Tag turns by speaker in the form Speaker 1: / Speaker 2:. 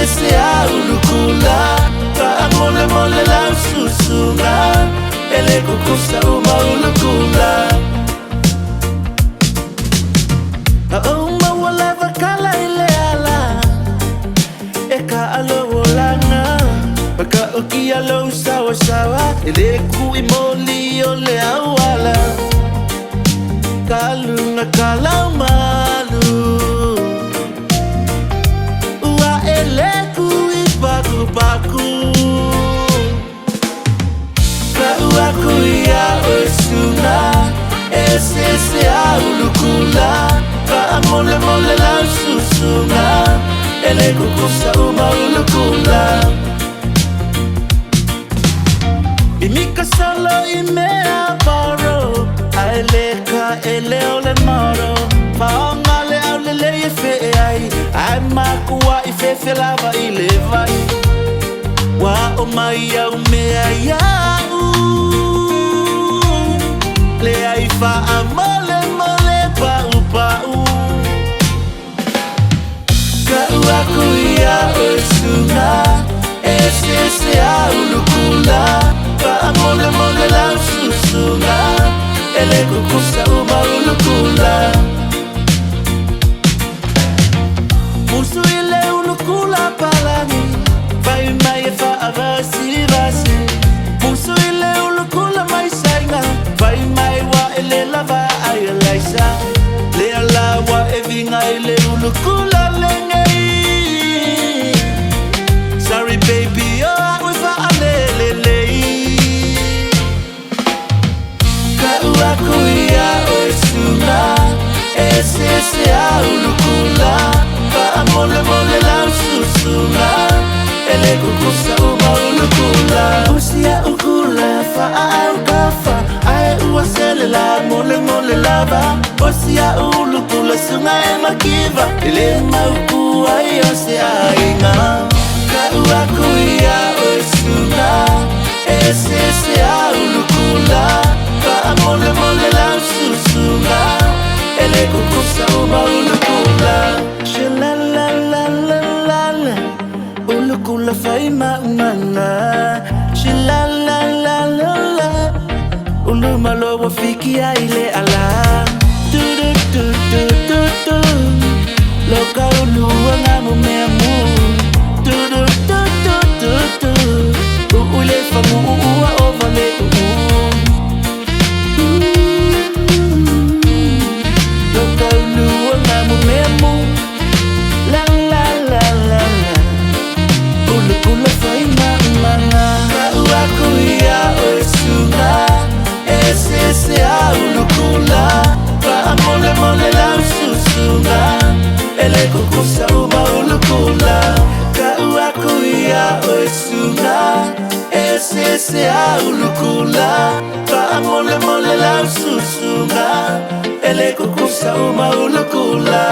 Speaker 1: ese ulukula pa mole mole la susunga ele kukusa uma ulukula uma whatever kala ile ala eka alo wolanga baka oki alo sawa sawa ele ku imoli ole awala kalunga kalamalu ua ele ku ipaku paku ka ua ku ia osuna ese ulukula pa mole mole la susunga ele kukusa uma ulukula imika solo imea baro aeleka ele ole moro faongale aulele ife ai ai makua ife felava ilevai wa omaya umea ya le ai fa amole mole pa upa ka ua kuia osuna ese ulukula pa mole mole la susunga ele kukusa uma ulukula musu ile ulukula palani vai mai fa avasi vasi musu ile ulukula mai sainga vai mai wa ele lava ai laisa le ala wa evinga ile ulukula lengai sorry baby oh we fa alele ka ua kuia osuna ese ulukula pa mole mole la susunga ele kukusa uma ulukula usia ukula fa au kafa ai uasele la mole mole lava usia ulukula sunga e makiva ele mauku ai ose ainga ka ua kuia osuna ese ulukula pa mole mole la susunga ele kukusa uma ulukula shalalalala ulukula faima umana shalalalala ulumalo wafiki ile ala tu tu tu tu tu tu loka uluanga mumemu tu tu tu tu tu tu ule famu uwa ovale loka uluanga mumemu la la la la ulukula faima umana ka ua kuia osuna ese ulukula pa mole mole la susunga ele kukusa uma ulukula ka ua kuia osuna ese ulukula pa mole mole la susunga ele kukusa uma ulukula